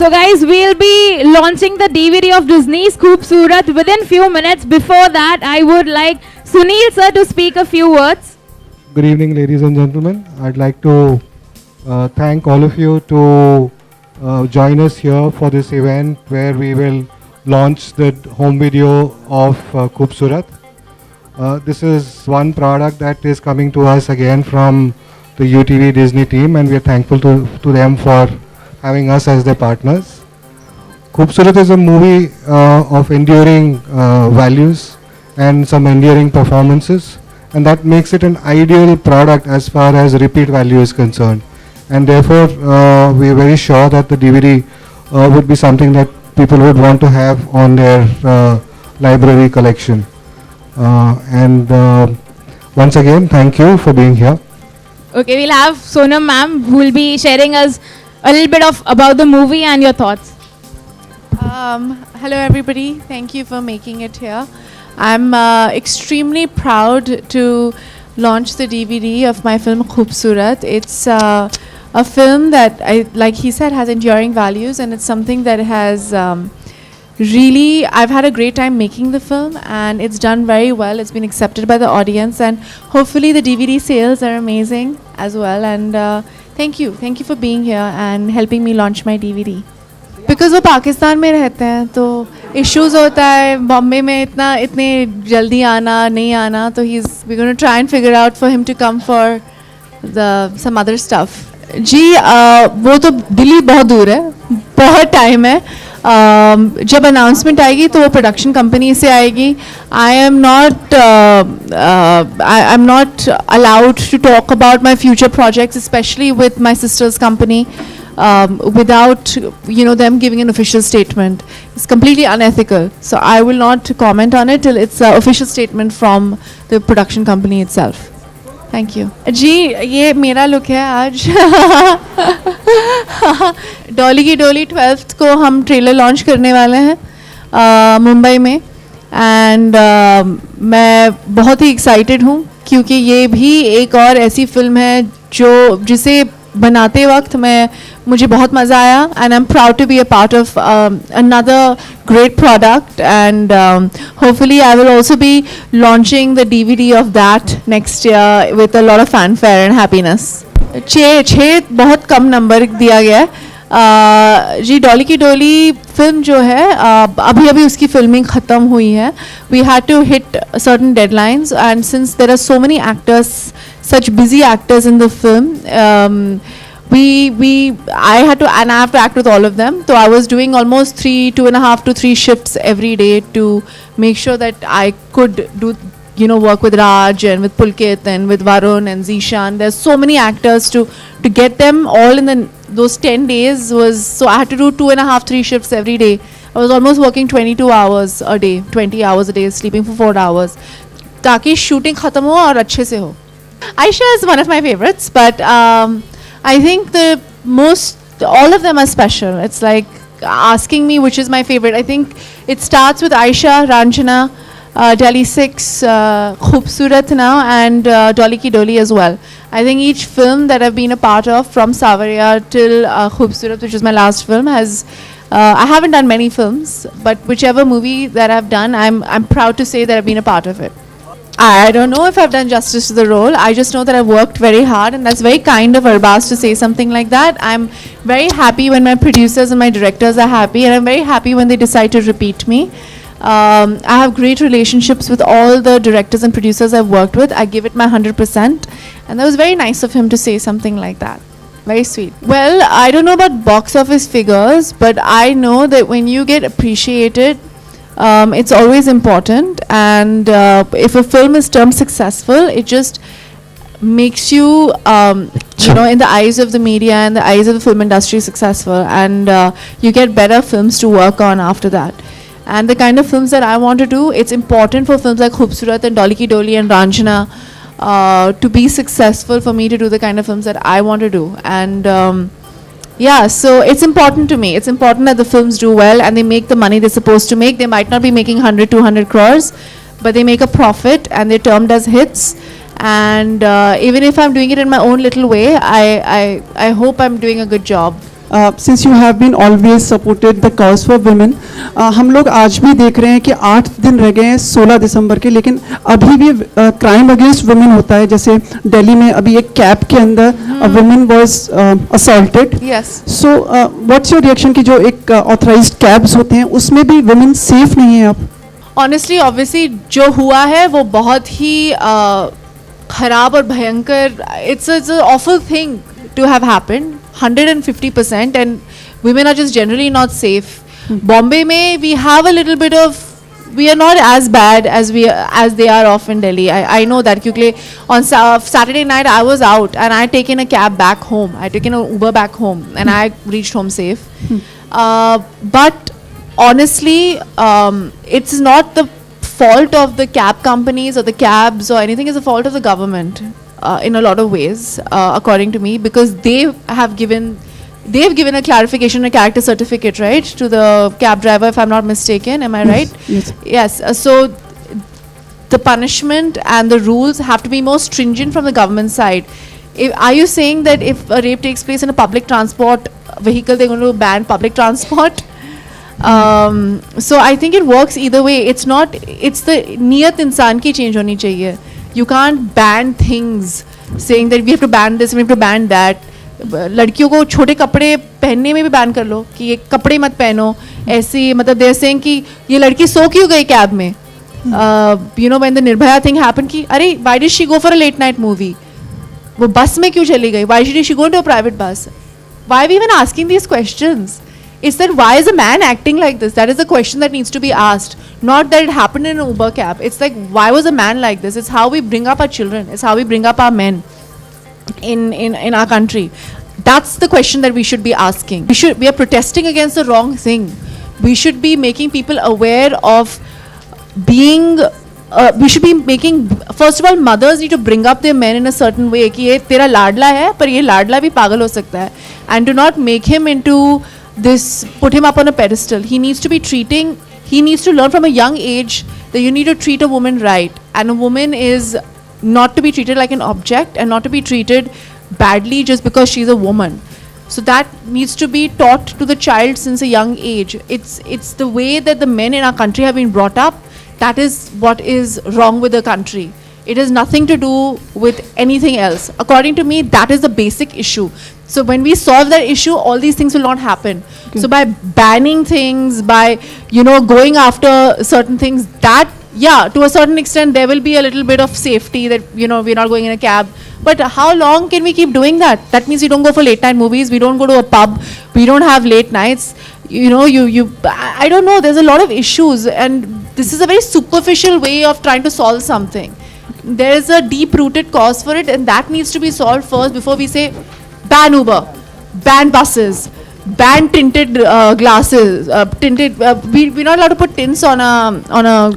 So guys, we'll be launching the DVD of Disney's Khoobsurat within few minutes. Before that, I would like Sunil sir to speak a few words. Good evening, ladies and gentlemen. I'd like to thank all of you to join us here for this event where we will launch the home video of Khoobsurat. This is one product that is coming to us again from the UTV Disney team, and we are thankful to them for having us as their partners. Khoobsurat is a movie of enduring values and some enduring performances, and that makes it an ideal product as far as repeat value is concerned. And therefore, we are very sure that the DVD would be something that people would want to have on their library collection. Once again, thank you for being here. Okay, we'll have Sonam ma'am who will be sharing us a little bit about the movie and your thoughts. Hello everybody, thank you for making it here. I'm extremely proud to launch the DVD of my film Khoobsurat. It's a film that, like he said, has enduring values, and it's something that has really, I've had a great time making the film, and it's done very well. It's been accepted by the audience, and hopefully the DVD sales are amazing as well. And thank you for being here and helping me launch my DVD. Because वो पाकिस्तान में रहते हैं तो issues होता है बॉम्बे में इतने जल्दी आना नहीं आना, तो we're going to try and figure out for him to come for some other stuff. जी वो तो दिल्ली बहुत दूर है, बहुत टाइम है. जब अनाउंसमेंट आएगी तो वो प्रोडक्शन कंपनी से आएगी. I am not allowed to talk about my future projects, specially with my sister's company, without them giving an official statement. It's completely unethical, so I will not comment on it till it's an official statement from the production company itself. Thank you. जी ये मेरा look है आज. डॉली की डोली 12th को हम trailer launch करने वाले हैं मुंबई में, एंड मैं बहुत ही एक्साइटेड हूँ क्योंकि ये भी एक और ऐसी फिल्म है जिसे बनाते वक्त मुझे बहुत मज़ा आया, and I am proud to be a part of another great product, and hopefully I will also be launching the DVD of that next year with a lot of fanfare and happiness. 6 बहुत कम number दिया गया है. जी डॉली की डोली film जो है अभी उसकी फिल्मिंग ख़त्म हुई है. We had to hit certain deadlines, and since there are so many actors, such busy actors in the film, I had to, and I have to act with all of them. So I was doing almost 2.5 to 3 shifts every day to make sure that I could do, work with Raj and with Pulkit and with Varun and Zishan. There's so many actors to get them all in those 10 days so I had to do 2.5, 3 shifts every day. I was almost working 22 hours a day, 20 hours a day, sleeping for 4 hours. ताकि shooting खत्म हो और अच्छे से हो. Aisha is one of my favorites, but I think all of them are special. It's like asking me which is my favorite. I think it starts with Aisha, Ranjana, Delhi 6, Khoobsurat now, and Dolly Ki Dolly as well. I think each film that I've been a part of, from Savariya till Khoobsurat, which is my last film, I haven't done many films, but whichever movie that I've done, I'm proud to say that I've been a part of it. I don't know if I've done justice to the role. I just know that I've worked very hard, and that's very kind of Arbaz to say something like that. I'm very happy when my producers and my directors are happy, and I'm very happy when they decide to repeat me. I have great relationships with all the directors and producers I've worked with. I give it my 100%, and that was very nice of him to say something like that. Very sweet. Well, I don't know about box office figures, but I know that when you get appreciated, it's always important, and if a film is termed successful, it just makes you, in the eyes of the media and the eyes of the film industry, successful, and you get better films to work on after that. And the kind of films that I want to do, it's important for films like Khoobsurat and Dolly Ki Dolly and Ranjana to be successful for me to do the kind of films that I want to do. And yeah, so it's important to me. It's important that the films do well and they make the money they're supposed to make. They might not be making 100, 200 crores, but they make a profit and they're termed as hits. And even if I'm doing it in my own little way, I hope I'm doing a good job. since you have been always supported the cause for women, हम लोग आज भी देख रहे हैं कि 8 दिन रह गए हैं 16 दिसंबर के, लेकिन अभी भी क्राइम अगेंस्ट वुमेन होता है. जैसे दिल्ली में अभी एक कैब के अंदर women was assaulted. Yes. So what's your reaction कि जो एक ऑथराइज्ड कैब्स होते हैं उसमें भी वुमेन सेफ नहीं है अब? Honestly, obviously, जो हुआ है वो बहुत ही खराब और भयंकर. It's an awful thing to have happened. 150%, and women are just generally not safe. Bombay mein we have a little bit of, we are not as bad as they are off in Delhi. I know that because on Saturday night I was out and I had taken a cab back home. I had taken an Uber back home and I reached home safe. But honestly, it's not the fault of the cab companies or the cabs or anything. It's the fault of the government. In a lot of ways, according to me, because they've given a clarification, a character certificate, right, to the cab driver, if I'm not mistaken. Am I right? Yes. Yes. So the punishment and the rules have to be more stringent from the government side. Are you saying that if a rape takes place in a public transport vehicle, they're going to ban public transport? So I think it works either way. It's the niyat insan ki change honi chahiye. You can't ban things saying that we have to ban this, we have to ban that. लड़कियों को छोटे कपड़े पहनने में भी ban कर लो कि ये कपड़े मत पहनो ऐसे, मतलब देयर सेइंग कि ये लड़की सो क्यों गई कैब में. You know, when the Nirbhaya thing happened कि अरे why did she go for a late night movie? वो बस में क्यों चली गई? Why did she go into a private bus? Why are we even asking these questions? It's that why is a man acting like this? That is the question that needs to be asked. Not that it happened in an Uber cab. It's like, why was a man like this? It's how we bring up our children. It's how we bring up our men in our country. That's the question that we should be asking. We are protesting against the wrong thing. We should be making people aware of being. We should be making. First of all, mothers need to bring up their men in a certain way. कि ये तेरा लाडला है, पर ये लाडला भी पागल हो सकता है. And do not make him into this, put him up on a pedestal. He needs to learn from a young age that you need to treat a woman right. And a woman is not to be treated like an object and not to be treated badly just because she's a woman. So that needs to be taught to the child since a young age. It's the way that the men in our country have been brought up. That is what is wrong with the country. It has nothing to do with anything else. According to me, that is the basic issue. So when we solve that issue, all these things will not happen. Okay. So by banning things, by going after certain things, that to a certain extent there will be a little bit of safety that we're not going in a cab. But how long can we keep doing that? That means we don't go for late night movies, we don't go to a pub, we don't have late nights. I don't know. There's a lot of issues, and this is a very superficial way of trying to solve something. There is a deep-rooted cause for it, and that needs to be solved first before we say ban Uber, ban buses, ban tinted glasses, we're not allowed to put tints on a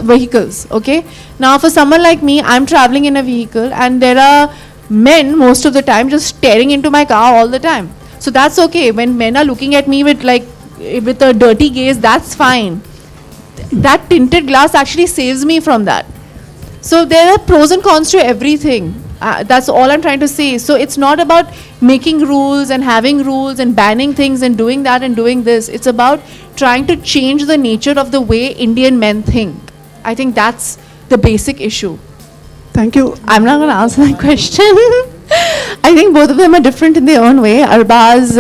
vehicles. Okay. Now, for someone like me, I'm traveling in a vehicle, and there are men most of the time just staring into my car all the time. So that's okay. When men are looking at me with a dirty gaze, that's fine. That tinted glass actually saves me from that. So there are pros and cons to everything. That's all I'm trying to say. So it's not about making rules and having rules and banning things and doing that and doing this. It's about trying to change the nature of the way Indian men think. I think that's the basic issue. Thank you. I'm not going to answer that question. I think both of them are different in their own way. Arbaz,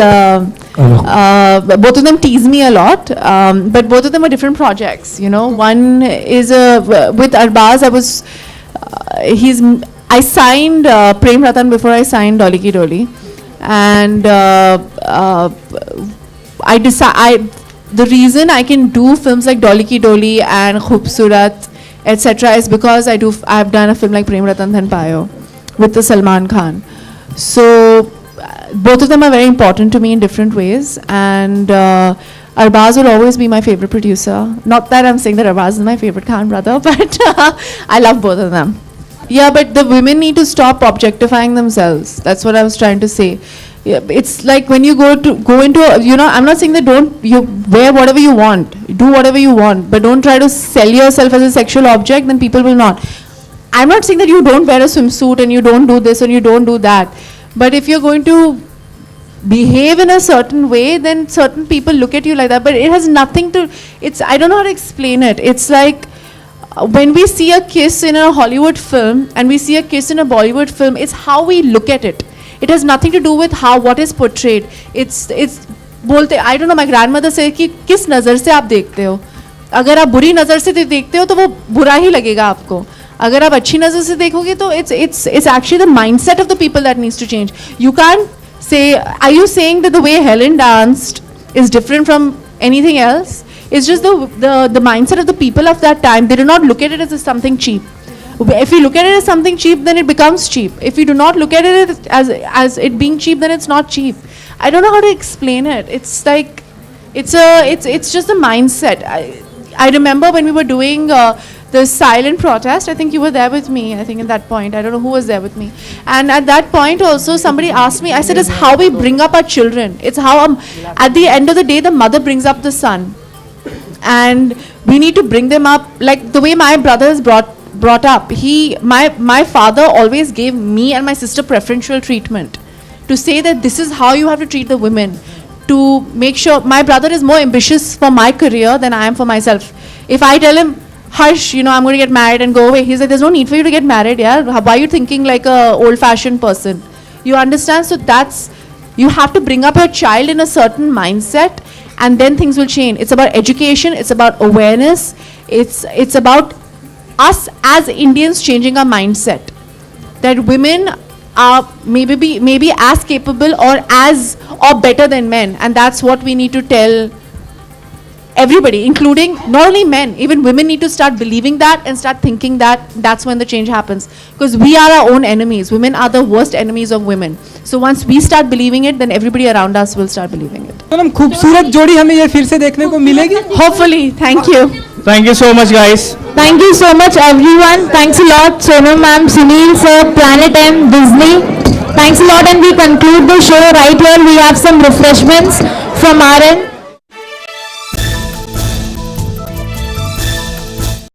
both of them tease me a lot, but both of them are different projects. One is with Arbaz. I signed Prem Ratan before I signed Dolly Ki Dolly, and the reason I can do films like Dolly Ki Dolly and Khoobsurat, etc., is because I've done a film like Prem Ratan Dhan Payo with the Salman Khan. So both of them are very important to me in different ways, and Arbaz will always be my favorite producer. Not that I'm saying that Arbaz is my favorite Khan brother, but I love both of them. Yeah, but the women need to stop objectifying themselves. That's what I was trying to say. Yeah, it's like when you go into I'm not saying that you wear whatever you want, do whatever you want, but don't try to sell yourself as a sexual object, then people will not. I'm not saying that you don't wear a swimsuit and you don't do this and you don't do that, but if you're going to behave in a certain way, then certain people look at you like that. But it has nothing to, it's, I don't know how to explain it. It's like when we see a kiss in a Hollywood film and we see a kiss in a Bollywood film, it's how we look at it. It has nothing to do with how, what is portrayed. It's बोलते, I don't know, my grandmother say कि किस नज़र से आप देखते हो. अगर आप बुरी नज़र से देखते हो तो वो बुरा ही लगेगा आपको. अगर आप अच्छी नज़र से देखोगे तो it's actually the mindset of the people that needs to change. You can't say, are you saying that the way Helen danced is different from anything else? It's just the mindset of the people of that time. They do not look at it as something cheap. If you look at it as something cheap, then it becomes cheap. If you do not look at it as it being cheap, then it's not cheap. I don't know how to explain it. It's like, it's just a mindset. I remember when we were doing the silent protest, I think you were there with me, I think at that point. I don't know who was there with me. And at that point also, somebody asked me, I said, it's how we bring up our children. It's how, at the end of the day, the mother brings up the son. And we need to bring them up, like the way my brother is brought up. My father always gave me and my sister preferential treatment. To say that this is how you have to treat the women. To make sure, my brother is more ambitious for my career than I am for myself. If I tell him, hush, I'm going to get married and go away, he's like, there's no need for you to get married, yeah? Why are you thinking like a old-fashioned person? You understand? So you have to bring up your child in a certain mindset, and then things will change. It's about education, it's about awareness, it's about us as Indians changing our mindset. That women are maybe as capable or better than men, and that's what we need to tell everybody, including not only men, even women need to start believing that and start thinking that. That's when the change happens, because we are our own enemies. Women are the worst enemies of women. So once we start believing it, then everybody around us will start believing it. Sonam, खूबसूरत जोड़ी हमें ये फिर से देखने को मिलेगी. Hopefully. Thank you. Thank you so much, guys. Thank you so much, everyone. Thanks a lot, Sonam ma'am, Sunil sir, Planet M, Disney. Thanks a lot, and we conclude the show right here. We have some refreshments from our end.